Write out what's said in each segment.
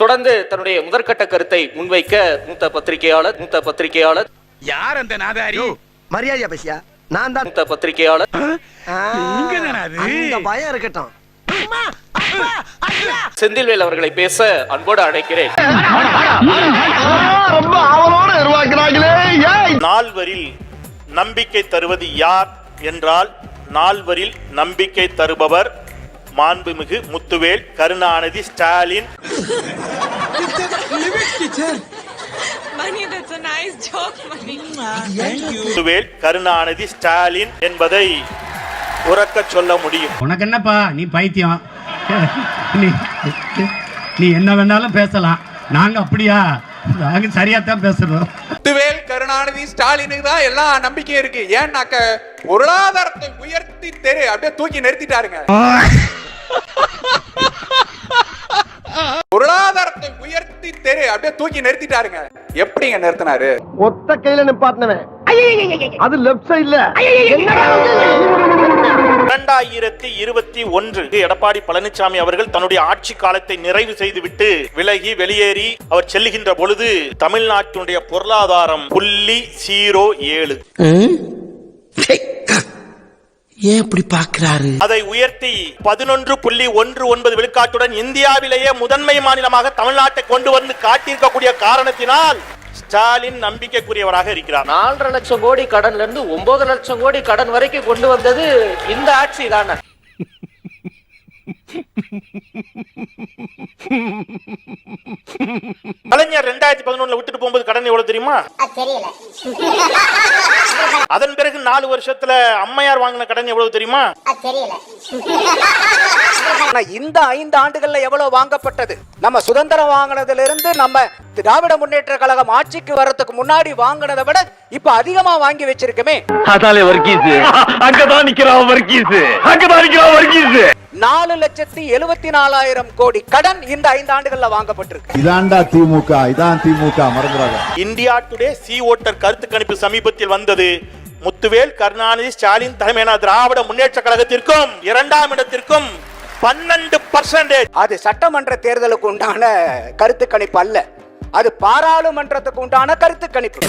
தொடர்ந்து தன்னுடைய முதற்கட்ட கருத்தை முன்வைக்க மூத்த பத்திரிகையாளர் யார் அந்த நாதாரி? மரியாதையா பேசியா? நான் தான் மூத்த பத்திரிகையாளர். அந்த பயம் இருக்கட்டும். செந்தில்வேல் அவர்களை பேச அன்போடு அழைக்கிறேன். ரொம்ப ஆவலோடு உருவாக்குறாங்களே. நால்வரில் நம்பிக்கை தருவது யார் என்றால், நால்வரில் நம்பிக்கை தருபவர் மாண்புமிகு முத்துவேல் கருணாநிதி ஸ்டாலின். முத்துவேல் கருணாநிதி ஸ்டாலின் என்பதை உறக்க சொல்ல முடியும். உனக்கு என்னப்பா, நீ பைத்தியம், நீ என்ன வேணாலும் பேசலாம், நாங்க அப்படியா? நாங்க சரியாத்தான் பேசுறோம். முத்துவேல் கருணாநிதி ஸ்டாலினுக்கு தான் எல்லா நம்பிக்கையும் இருக்கு. ஏன்னாக்க பொருளாதாரத்தை உயர்த்தி அப்படியே தூக்கி நிறுத்திட்டாருங்க. பொருளாதாரத்தை உயர்த்தி அப்படியே தூக்கி நிறுத்திட்டாருங்க. எப்படிங்க நிறுத்தினாரு? ஒத்த கையில நிப்பாட்டினவன் அது லெஃப்ட் சைடுல. 2021 எடப்பாடி பழனிசாமி அவர்கள் தன்னுடைய ஆட்சி காலத்தை நிறைவு செய்துவிட்டு விலகி வெளியேறி அவர் செல்லுகின்ற பொழுது தமிழ்நாட்டினுடைய பொருளாதாரம் 0.07. ஏன் இப்படி பாக்குறாரு? அதை உயர்த்தி 11.19 விழுக்காட்டுடன் இந்தியாவிலேயே முதன்மை மாநிலமாக தமிழ்நாட்டை கொண்டு வந்து காட்டியிருக்கக்கூடிய காரணத்தினால் ஸ்டாலின் நம்பிக்கைக்குரியவராக இருக்கிறார். 4.5 லட்சம் கோடி கடன்ல இருந்து 9 லட்சம் கோடி கடன் வரைக்கும் கொண்டு வந்தது இந்த ஆட்சி தானே. கலைஞர் 2011 விட்டுட்டு போகும்போது கடன் எவ்வளவு தெரியுமா? அதன் பிறகு 4 வருஷத்துல அம்மையார் வாங்கின கடன் எவ்வளவு தெரியுமா? இந்த 5 ஆண்டுகள்ல எவ்வளவு வாங்கப்பட்டது? நம்ம சுதந்திரம் வாங்கினதுல இருந்து நம்ம திராவிட முன்னேற்ற கழகம் ஆட்சிக்கு வர்றதுக்கு முன்னாடி வாங்கினதை விட இப்ப அதிகமா வாங்கி வச்சிருக்கமே. அதாலே வர்க்கீஸ் அங்கதான் நிக்கிறான், வர்க்கீஸ் அங்கதான் நிக்கிறான், வர்க்கீஸ். 4,74,000 கோடி கடன் இந்த 5 ஆண்டுகள்ல வாங்கப்பட்டிருக்கு. இதான்டா திமுக, இதான் திமுக, மறந்துடாத. இந்தியா டுடே சி ஓட்டர் கருத்து கணிப்பு சமீபத்தில் வந்தது. முத்துவேல் கருணாநிதி ஸ்டாலின் தலைமையான திராவிட முன்னேற்ற கழகத்திற்கும் 2ஆம் இடத்திற்கும் 12%. அது சட்டமன்ற தேர்தலுக்கு உண்டான கருத்து கணிப்பு அல்ல, அது பாராளுமன்றத்துக்கு உண்டான கருத்து கணிப்பு.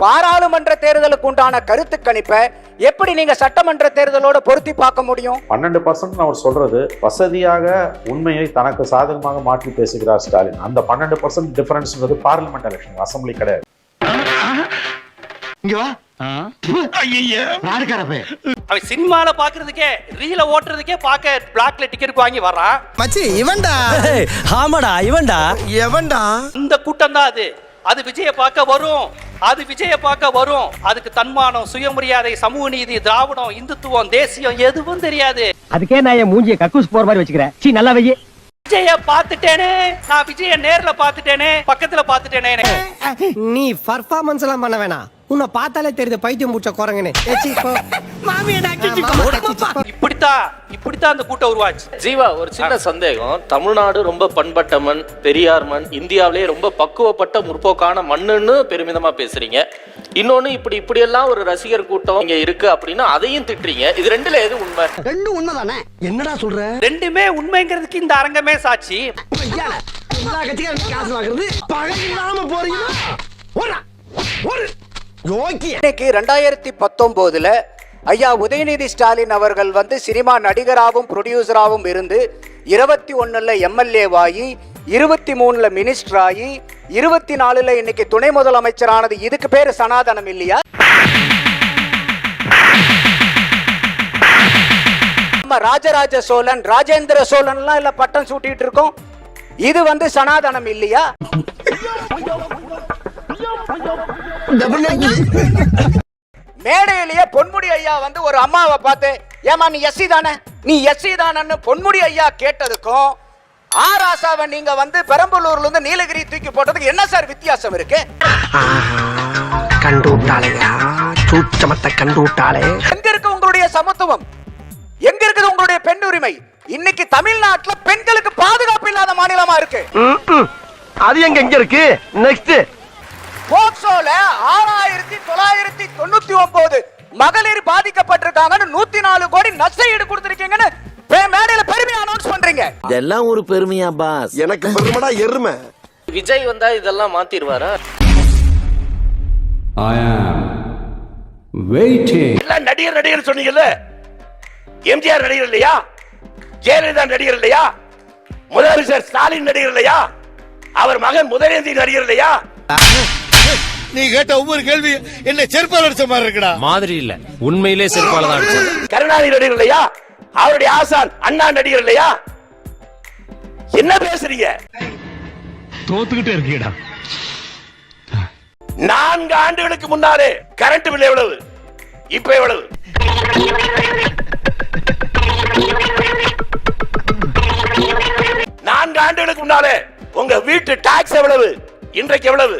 பாராளுமன்ற தேர்தலுக்கு உண்டான கருத்து கணிப்பை எப்படி நீங்க சட்டமன்ற தேர்தலோட பொருத்தி பார்க்க முடியும்? 12% அவர் சொல்றது வசதியாக உண்மையை தனக்கு சாதகமாக மாற்றி பேசுகிறார் ஸ்டாலின். அந்த 12% டிஃபரன்ஸ்ன்றது பார்லிமெண்ட் எலெக்ஷன், அசம்பிளி கிடையாது. அவன் சினிமால பாக்குறதுக்கே, ரீல ஓட்டுறதுக்கே பாக்க பிளாக்ல டிக்கெட் வாங்கி வர்றான். மச்சி இவன்டா. ஆமாடா இவன்டா. எவன்டா? இந்த கூட்டம் தான் அது விஜய பார்க்க வரும், அது விஜய பார்க்க வரும். அதுக்கு தன்மானம், சுயமரியாதை, சமூக நீதி, திராவிடம், இந்துத்துவம், தேசியம் எதுவும் தெரியாது. அதுக்கே நான் என் மூஞ்சிய கக்கூஸ் போற மாதிரி வச்சுக்கிறேன். சீ, நல்லா வையே. விஜய பாத்துட்டேனே, நான் விஜய நேர்ல பாத்துட்டேனே, பக்கத்துல பாத்துட்டேனே. நீ பர்ஃபார்மன்ஸ் எல்லாம் பண்ண வேணாம், உன்னை பார்த்தாலே தெரியுது பைத்தியம் மூச்ச குரங்குன்னு. இப்படித்தான் அந்த கூட்டம் உருவாச்சு. ஜீவா, ஒரு சின்ன சந்தேகம். தமிழ்நாடு ரொம்ப பண்பட்ட மண், பெரியார் மண், இந்தியாவிலேயே ரொம்ப பக்குவப்பட்ட முற்போக்கான மண்ணுன்னு பெருமிதமா பேசுறீங்க. இன்னொன்னு இப்படி எல்லாம் ஒரு ரசிகர் கூட்டம் இங்க இருக்கு அப்படின்னா அதையும் திட்டுறீங்க. இது ரெண்டுல எது உண்மை? ரெண்டும் உண்மைதானே. என்னடா சொல்ற? ரெண்டுமே உண்மைங்கிறதுக்கு இந்த அரங்கமே சாட்சி. எல்லா கட்சியும் காசு வாங்குறது பகையில்லாம போறீங்க. இன்னைக்கு 2019 ஐயா உதயநிதி ஸ்டாலின் அவர்கள் சினிமா நடிகராகவும் ப்ரொடியூசராகவும் இருந்து 21 எம்எல்ஏவாகி 23 மினிஸ்டர் ஆகி 24 இன்னைக்கு துணை முதலமைச்சரானது. இதுக்கு பேரு சனாதனம் இல்லையா? நம்ம ராஜராஜ சோழன், ராஜேந்திர சோழன் எல்லாம் இல்ல பட்டம் சூட்டிட்டு இருக்கோம். இது சனாதனம் இல்லையா? மேடையிலேயே பொன்முடி ஐயா ஒரு அம்மாவை பார்த்து, ஏமா நீ எஸ்சி தானே, நீ எஸ்சி தானன்னு பொன்முடி ஐயா கேட்டதுக்கும் ஆராசாவை நீங்க பெரம்பலூர்ல இருந்து நீலகிரி தூக்கி போட்டதுக்கு என்ன சார் வித்தியாசம் இருக்கு? கண்டுட்டாளையா, சூட்சமத்தை கண்டுட்டாளே. எங்க இருக்கு உங்களுடைய சமத்துவம்? எங்க இருக்குது உங்களுடைய பெண் உரிமை? இன்னைக்கு தமிழ்நாட்டுல பெண்களுக்கு பாதுகாப்பு இல்லாத மாநிலமா இருக்கு. அது எங்க இருக்கு? நெக்ஸ்ட் போக்சோல 6999 மகளிர் பாதிக்கப்பட்டிருக்காங்கன்னு 104 கோடி நஷ்டஈடு கொடுத்திருக்கீங்கன்னு கேளுங்க. இதெல்லாம் ஒரு பெருமையா பாஸ்? எனக்கு பெருமடா எருமை. விஜய் வந்தா இதெல்லாம் மாத்திடுவாரா? எல்லாம் நடிகர் சொன்னீங்கல்ல, எம்ஜிஆர் நடிகர் இல்லையா? ஜெயலலிதா நடிகர் இல்லையா? முதலமைச்சர் ஸ்டாலின் நடிகர் இல்லையா? அவர் மகன் முதலமைதி நடிகர் இல்லையா? நீ கேட்ட ஒவ்வொரு கேள்வி என்ன செருப்பால் அடிச்ச மாதிரி இருக்குடா. மாதிரி இல்ல, உண்மையிலே செருப்பால தான் அடிச்சது. கருணாநிதி நடிகர் இல்லையா? அவருடைய ஆசான் அண்ணா நடிகர் இல்லையா? என்ன பேசுறீங்க? தோத்துக்கிட்டே இருக்கீடா. 4 ஆண்டுகளுக்கு முன்னாலே கரண்ட் பில் எவ்வளவு, இப்ப எவ்வளவு? நான்கு ஆண்டுகளுக்கு முன்னாலே உங்க வீட்டு டாக்ஸ் எவ்வளவு, இன்றைக்கு எவ்வளவு?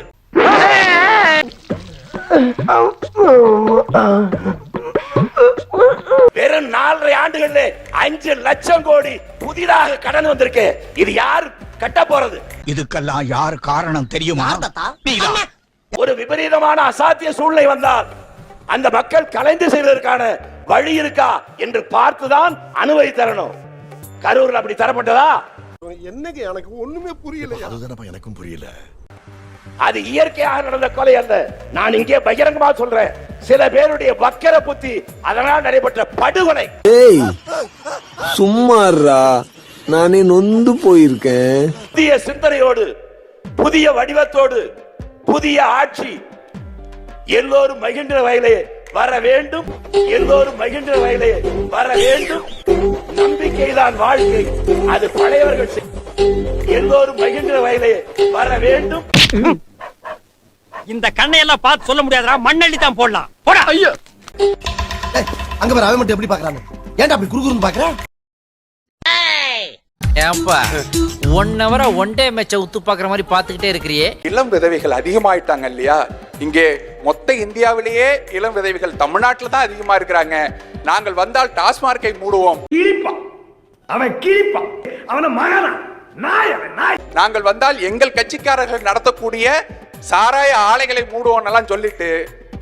வெறும் 4.5 ஆண்டுகள்ல 5 லட்சம் கோடி புதிதாக கடன் வந்திருக்கு. இது யார் கட்ட போறது? இதுக்கெல்லாம் யார் காரணம் தெரியுமா? ஒரு விபரீதமான அசாத்திய சூழ்நிலை வந்தால் அந்த மக்கள் கலைந்து செய்வதற்கான வழி இருக்கா என்று பார்த்துதான் அனுமதி தரணும். கரூர்ல அப்படி தரப்பட்டதா? என்னங்க எனக்கு ஒண்ணுமே புரியல. அதுதானப்பா எனக்கும் புரியல. அது இயற்கையாக நடந்த கொலை அல்ல. நான் இங்கே பகிரங்கமா சொல்றேன், சில பேருடைய வக்கர புத்தி அதனால் நடைபெற்ற படுகொலை. சும்மாறா, நானே நொந்து போயிருக்கேன். புதிய சிந்தனையோடு, புதிய வடிவத்தோடு, புதிய ஆட்சி எல்லோரும் மகிழ்ந்த வகையிலே வர வேண்டும். எல்லோரும் மகிழ்ந்த வகையிலே வர வேண்டும். நம்பிக்கைதான் வாழ்க்கை, அது பழையவர்கள். எல்லோரும் மகிழ்ந்த வகையிலே வர வேண்டும். இந்த கண்ணையெல்லாம் பார்த்து சொல்ல முடியாதுடா, மண்ணள்ளி தான் போடலாம். போடா. ஐயோ, அங்க பாரு, அவன் மட்டும் எப்படி பாக்குறானு. ஏன்டா அப்படி குறுகுறுன்னு பாக்குற? ஏன்பா 1 ஹவரா ஒன் டே மேட்சை உத்து பாக்குற மாதிரி பாத்துக்கிட்டே இருக்கிறியே. இளம் விதவைகள் அதிகமாயிட்டாங்க இல்லையா? இங்கே மொத்த இந்தியாவிலேயே இளம் விதவைகள் தமிழ்நாட்டில் தான் அதிகமா இருக்கிறாங்க. நாங்கள் வந்தால் டாஸ்மார்க்கை மூடுவோம். அவன் கிழிப்பா, அவன மகனா நாய். நாங்கள் வந்தால் எங்கள் கட்சிக்காரர்கள் நடத்தக்கூடிய சாராய ஆலைகளை மூடுவோம் எல்லாம் சொல்லிட்டு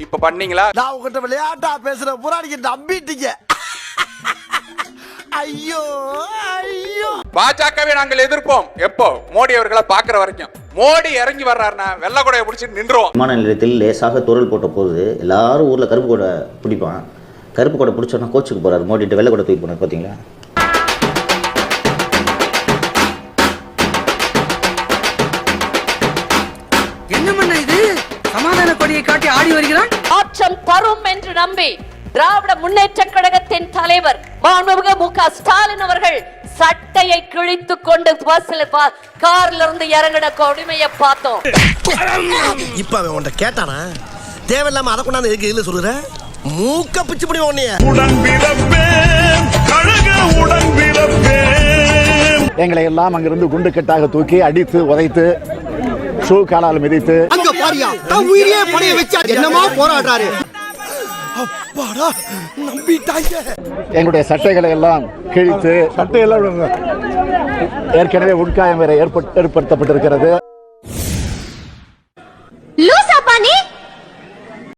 இப்ப பண்ணீங்களா? நான் உங்ககிட்ட விளையாட்டா பேசுற புராணிக்கு நம்பிட்டீங்க. ஐயோ ஐயோ. பாஜகவை நாங்கள் எதிர்ப்போம். எப்போ? மோடி அவர்களை பாக்குற வரைக்கும். மோடி இறங்கி வர்றாருன்னா வெள்ளக்கொடையை பிடிச்சிட்டு நின்றுவோம். விமான நிலையத்தில் லேசாக துரல் போட்ட போது எல்லாரும் ஊர்ல கருப்பு கொடை பிடிப்பான். கருப்பு கொடை பிடிச்சோன்னா கோச்சுக்கு போறாரு. மோடிட்டு வெள்ளை கொடை தூக்கி போனார் பாத்தீங்களா? என்ன பண்ண இது? சமாதான கொடியை காட்டி ஆடி வருகிறான். ஆற்றல் தரும் என்று நம்பி திராவிட முன்னேற்ற கழகத்தின் தலைவர் மாண்புமிகு மு.க. ஸ்டாலின் அவர்கள் சட்டையை கிழித்துக் கொண்டு பஸ்ல கார்ல இருந்து இறங்கின கொடுமையை பார்த்தோம். இப்ப அவன் உன்கிட்ட கேட்டானா? தேவையில்லாம அதை கொண்டாந்து எதுக்கு இதுல சொல்லுற? மூக்க பிச்சு முடியும் உன்னைய. எங்களை எல்லாம் அங்கிருந்து குண்டு கட்டாக தூக்கி அடித்து உதைத்து ஷூ காலால் மிதித்து அங்க பாரியா தான் உயிரியே பணைய வச்சு என்னமா போராடுறாரு. அப்பாடா, நம்பிட்டாங்க. எங்களுடைய சட்டைகளை எல்லாம் கிழித்து சட்டையெல்லாம் ஏற்கனவே உட்காயம் வேற ஏற்படுத்தப்பட்டிருக்கிறது.